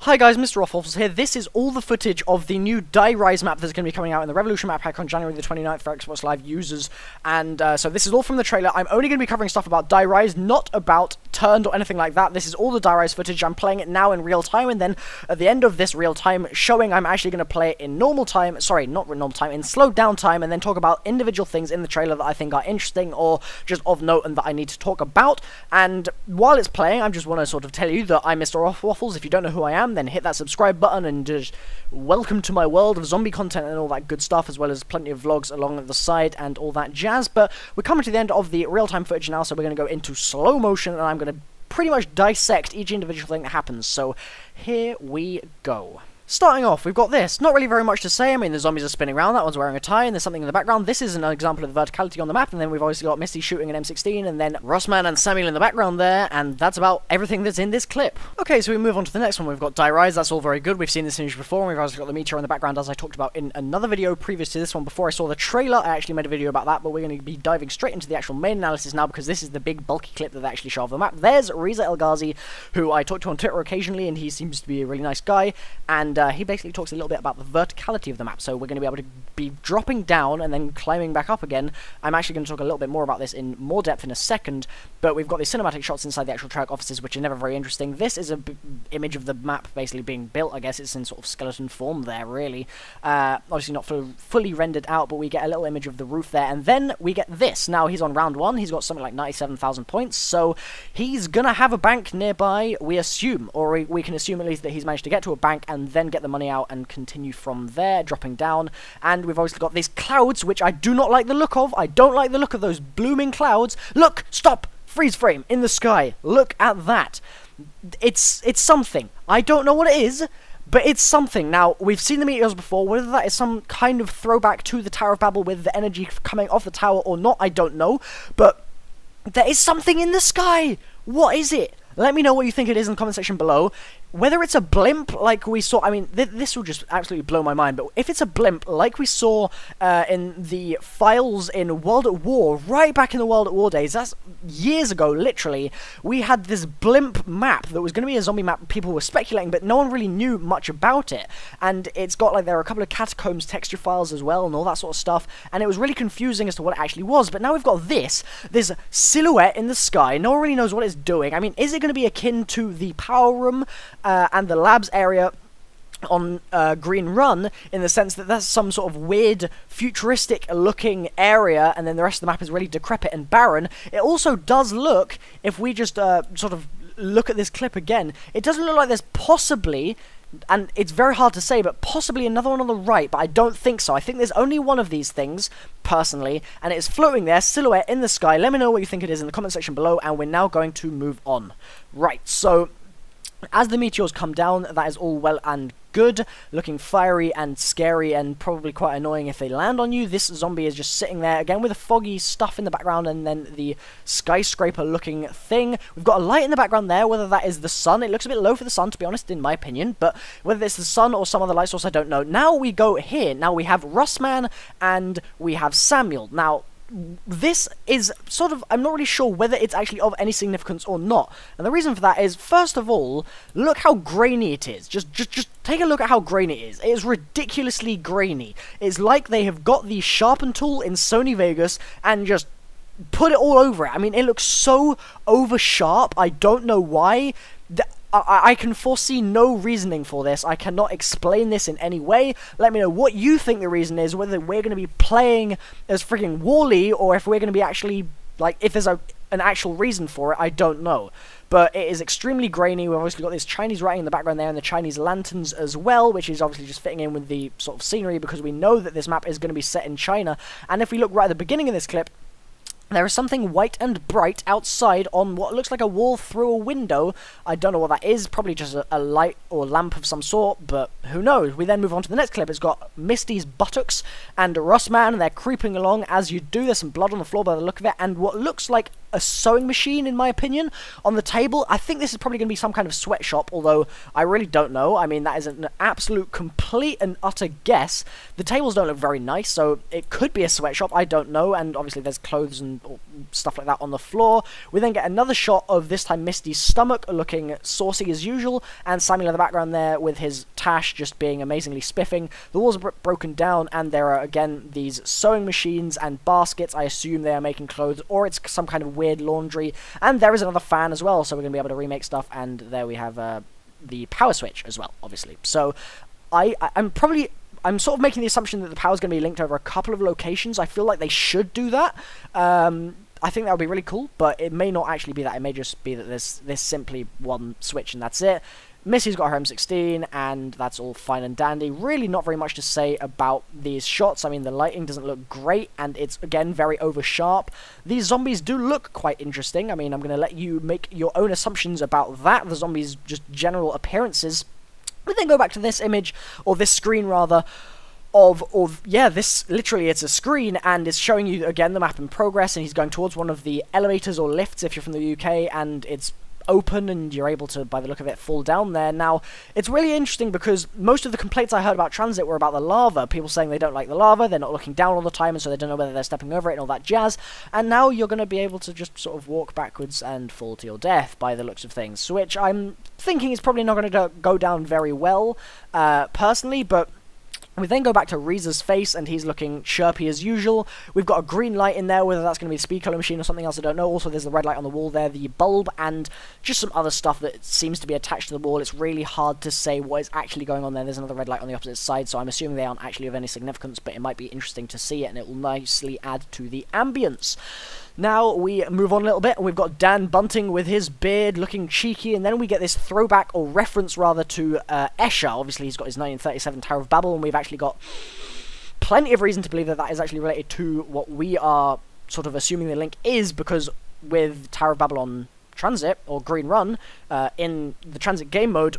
Hi guys, MrRoflWaffles here. This is all the footage of the new Die Rise map that's going to be coming out in the Revolution map pack on January the 29th for Xbox Live users. And so this is all from the trailer. I'm only going to be covering stuff about Die Rise, not about Turned or anything like that. This is all the Die Rise footage. I'm playing it now in real time, and then at the end of this real time showing, I'm actually going to play it in normal time. Sorry, not normal time, in slowed down time, and then talk about individual things in the trailer that I think are interesting or just of note and that I need to talk about. And while it's playing, I just want to sort of tell you that I'm MrRoflWaffles. If you don't know who I am, then hit that subscribe button and just welcome to my world of zombie content and all that good stuff, as well as plenty of vlogs along the side and all that jazz. But we're coming to the end of the real-time footage now, so we're going to go into slow motion, and I'm going to pretty much dissect each individual thing that happens. So here we go. Starting off, we've got this. Not really very much to say. I mean, the zombies are spinning around, that one's wearing a tie, and there's something in the background. This is an example of the verticality on the map, and then we've obviously got Misty shooting an M16, and then Rossman and Samuel in the background there, and that's about everything that's in this clip. Okay, so we move on to the next one. We've got Die Rise, that's all very good. We've seen this image before, and we've also got the meteor in the background, as I talked about in another video previous to this one. Before I saw the trailer, I actually made a video about that, but we're going to be diving straight into the actual main analysis now, because this is the big, bulky clip that they actually show of the map. There's Reza El Ghazi, who I talk to on Twitter occasionally, and he seems to be a really nice guy, and he basically talks a little bit about the verticality of the map. So we're going to be able to be dropping down and then climbing back up again. I'm actually going to talk a little bit more about this in more depth in a second, but we've got these cinematic shots inside the actual track offices, which are never very interesting. This is a image of the map basically being built. I guess it's in sort of skeleton form there, really. Obviously not fully rendered out, but we get a little image of the roof there, and then we get this. Now, he's on round 1. He's got something like 97,000 points, so he's going to have a bank nearby, we assume, or we can assume at least that he's managed to get to a bank and then get the money out and continue from there, dropping down. And we've obviously got these clouds, which I do not like the look of. I don't like the look of those blooming clouds. Look! Stop! Freeze frame in the sky. Look at that. It's something. I don't know what it is, but it's something. Now, we've seen the meteors before. Whether that is some kind of throwback to the Tower of Babel with the energy coming off the tower or not, I don't know. But there is something in the sky. What is it? Let me know what you think it is in the comment section below. Whether it's a blimp like we saw, I mean, this will just absolutely blow my mind, but if it's a blimp like we saw in the files in World at War, right back in the World at War days, that's years ago, literally, we had this blimp map that was going to be a zombie map. People were speculating, but no one really knew much about it, and it's got, like, there are a couple of catacombs texture files as well, and all that sort of stuff, and it was really confusing as to what it actually was. But now we've got this silhouette in the sky. No one really knows what it's doing. I mean, is it going to be akin to the power room and the labs area on Green Run, in the sense that that's some sort of weird futuristic looking area, and then the rest of the map is really decrepit and barren? It also does look, if we just sort of look at this clip again, it doesn't look like there's possibly, and it's very hard to say, but possibly another one on the right, but I don't think so. I think there's only one of these things, personally, and it's floating there, silhouette in the sky. Let me know what you think it is in the comment section below, and we're now going to move on. Right, so as the meteors come down, that is all well and good, looking fiery and scary and probably quite annoying if they land on you. This zombie is just sitting there, again with the foggy stuff in the background and then the skyscraper looking thing. We've got a light in the background there, whether that is the sun. It looks a bit low for the sun, to be honest, in my opinion, but whether it's the sun or some other light source, I don't know. Now we go here. Now we have Rossman and we have Samuel. Now, this is sort of, I'm not really sure whether it's actually of any significance or not. And the reason for that is, first of all, look how grainy it is. Just take a look at how grainy it is. It is ridiculously grainy. It's like they have got the sharpen tool in Sony Vegas and just put it all over it. I mean, it looks so over sharp. I don't know why. I can foresee no reasoning for this. I cannot explain this in any way. Let me know what you think the reason is, whether we're going to be playing as freaking Wall-E, or if we're going to be actually, like, if there's an actual reason for it, I don't know. But it is extremely grainy. We've obviously got this Chinese writing in the background there, and the Chinese lanterns as well, which is obviously just fitting in with the sort of scenery, because we know that this map is going to be set in China. And if we look right at the beginning of this clip, there is something white and bright outside on what looks like a wall through a window. I don't know what that is, probably just a light or lamp of some sort, but who knows. We then move on to the next clip. It's got Misty's buttocks and Rossman, and they're creeping along as you do. There's some blood on the floor by the look of it, and what looks like a sewing machine, in my opinion. On the table, I think this is probably going to be some kind of sweatshop, although I really don't know. I mean, that is an absolute complete and utter guess. The tables don't look very nice, so it could be a sweatshop, I don't know, and obviously there's clothes and stuff like that on the floor. We then get another shot of, this time, Misty's stomach looking saucy as usual, and Samuel in the background there with his tash just being amazingly spiffing. The walls are broken down, and there are, again, these sewing machines and baskets. I assume they are making clothes, or it's some kind of weird laundry, and there is another fan as well, so we're going to be able to remake stuff, and there we have the power switch as well, obviously. So I'm sort of making the assumption that the power is going to be linked over a couple of locations. I feel like they should do that. I think that would be really cool, but it may not actually be that. It may just be that there's simply one switch and that's it. Missy's got her M16, and that's all fine and dandy. Really not very much to say about these shots. I mean, the lighting doesn't look great, and it's, again, very over-sharp. These zombies do look quite interesting. I mean, I'm going to let you make your own assumptions about that, the zombies' just general appearances. We then go back to this image, or this screen, rather, yeah, this, literally, it's a screen, and it's showing you, again, the map in progress, and he's going towards one of the elevators or lifts, if you're from the UK, and it's open and you're able to, by the look of it, fall down there. Now, it's really interesting because most of the complaints I heard about transit were about the lava, people saying they don't like the lava, they're not looking down all the time, and so they don't know whether they're stepping over it and all that jazz, and now you're going to be able to just sort of walk backwards and fall to your death, by the looks of things, which I'm thinking is probably not going to go down very well, personally, but we then go back to Reeza's face, and he's looking chirpy as usual. We've got a green light in there, whether that's going to be the speed color machine or something else, I don't know. Also, there's the red light on the wall there, the bulb, and just some other stuff that seems to be attached to the wall. It's really hard to say what is actually going on there. There's another red light on the opposite side, so I'm assuming they aren't actually of any significance, but it might be interesting to see it, and it will nicely add to the ambience. Now we move on a little bit, and we've got Dan Bunting with his beard looking cheeky, and then we get this throwback, or reference rather, to Escher. Obviously he's got his 1937 Tower of Babel, and we've actually got plenty of reason to believe that that is actually related to what we are sort of assuming the link is, because with Tower of Babel on Transit, or Green Run, in the Transit game mode,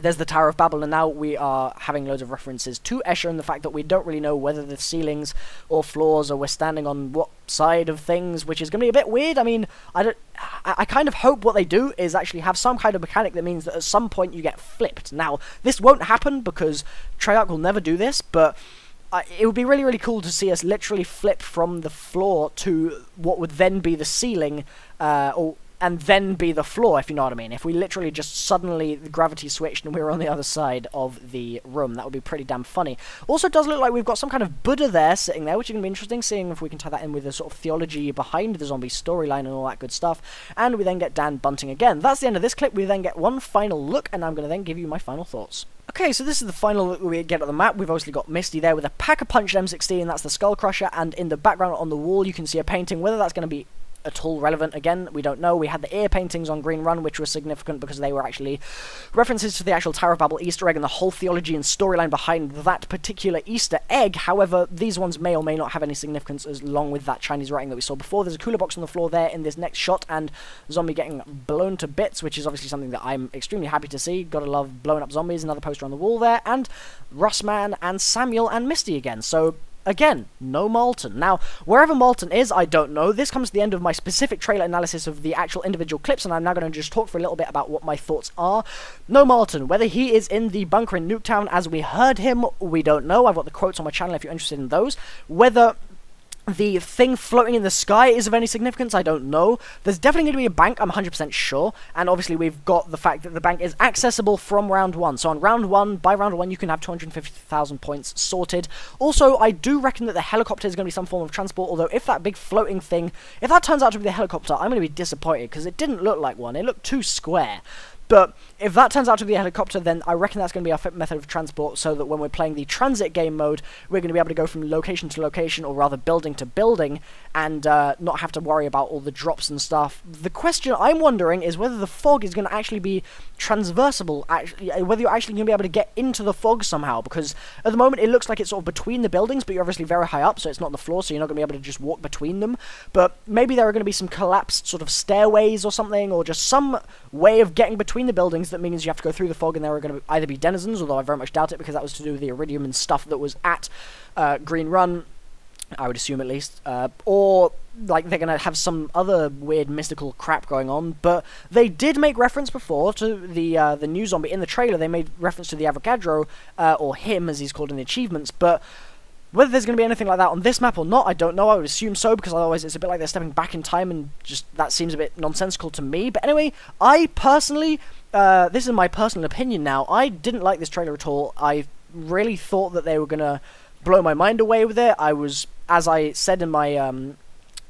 there's the Tower of Babel, and now we are having loads of references to Escher, and the fact that we don't really know whether the ceilings or floors, or we're standing on what side of things, which is going to be a bit weird. I mean, I kind of hope what they do is actually have some kind of mechanic that means that at some point you get flipped. Now, this won't happen because Treyarch will never do this, but it would be really, really cool to see us literally flip from the floor to what would then be the ceiling, and then be the floor, if you know what I mean. If we literally just suddenly the gravity switched and we were on the other side of the room, that would be pretty damn funny. Also, it does look like we've got some kind of Buddha there, sitting there, which is going to be interesting, seeing if we can tie that in with the sort of theology behind the zombie storyline and all that good stuff. And we then get Dan Bunting again. That's the end of this clip. We then get one final look, and I'm going to then give you my final thoughts. Okay, so this is the final look we get at the map. We've obviously got Misty there with a pack-a-punch M16, that's the Skull Crusher, and in the background on the wall you can see a painting. Whether that's going to be at all relevant, again, we don't know. We had the ear paintings on Green Run, which were significant because they were actually references to the actual Tower of Babel Easter egg and the whole theology and storyline behind that particular Easter egg. However, these ones may or may not have any significance along with that Chinese writing that we saw before. There's a cooler box on the floor there in this next shot, and zombie getting blown to bits, which is obviously something that I'm extremely happy to see. Gotta love blowing up zombies. Another poster on the wall there, and Russman and Samuel and Misty again. So again, no Malton. Now, wherever Malton is, I don't know. This comes to the end of my specific trailer analysis of the actual individual clips, and I'm now going to just talk for a little bit about what my thoughts are. No Malton. Whether he is in the bunker in Nuketown as we heard him, we don't know. I've got the quotes on my channel if you're interested in those. Whether the thing floating in the sky is of any significance, I don't know. There's definitely going to be a bank, I'm 100% sure. And obviously we've got the fact that the bank is accessible from round 1. So on round 1, by round 1, you can have 250,000 points sorted. Also, I do reckon that the helicopter is going to be some form of transport, although if that big floating thing, if that turns out to be the helicopter, I'm going to be disappointed, because it didn't look like one. It looked too square. But if that turns out to be a helicopter, then I reckon that's going to be our method of transport, so that when we're playing the transit game mode, we're going to be able to go from location to location, or rather building to building, and not have to worry about all the drops and stuff. The question I'm wondering is whether the fog is going to actually be transversable, whether you're actually going to be able to get into the fog somehow, because at the moment it looks like it's sort of between the buildings, but you're obviously very high up, so it's not on the floor, so you're not going to be able to just walk between them. But maybe there are going to be some collapsed sort of stairways or something, or just some way of getting between the buildings that means you have to go through the fog, and there are going to either be denizens, although I very much doubt it because that was to do with the iridium and stuff that was at Green Run. I would assume at least, or like they're gonna have some other weird mystical crap going on. But they did make reference before to the new zombie in the trailer. They made reference to the Avogadro, or him as he's called in the achievements. But whether there's going to be anything like that on this map or not, I don't know. I would assume so, because otherwise it's a bit like they're stepping back in time, and just that seems a bit nonsensical to me. But anyway, I personally, this is my personal opinion now, I didn't like this trailer at all. I really thought that they were going to blow my mind away with it. I was, as I said in my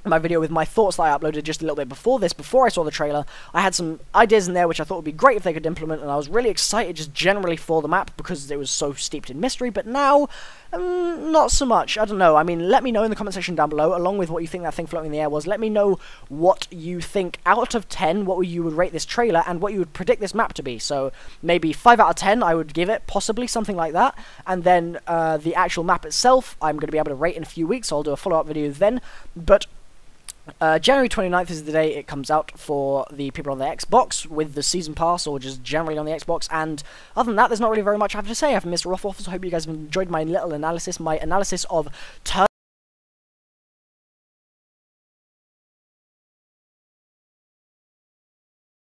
my video with my thoughts that I uploaded just a little bit before this, before I saw the trailer, I had some ideas in there which I thought would be great if they could implement, and I was really excited just generally for the map because it was so steeped in mystery. But now, not so much. I don't know. I mean, let me know in the comment section down below, along with what you think that thing floating in the air was. Let me know what you think out of 10, what you would rate this trailer, and what you would predict this map to be. So maybe 5 out of 10 I would give it, possibly, something like that. And then the actual map itself, I'm going to be able to rate in a few weeks, so I'll do a follow-up video then. But January 29th is the day it comes out for the people on the Xbox with the Season Pass, or just generally on the Xbox. And other than that, there's not really very much I have to say. I've been MrRoflWaffles. I hope you guys have enjoyed my little analysis, my analysis of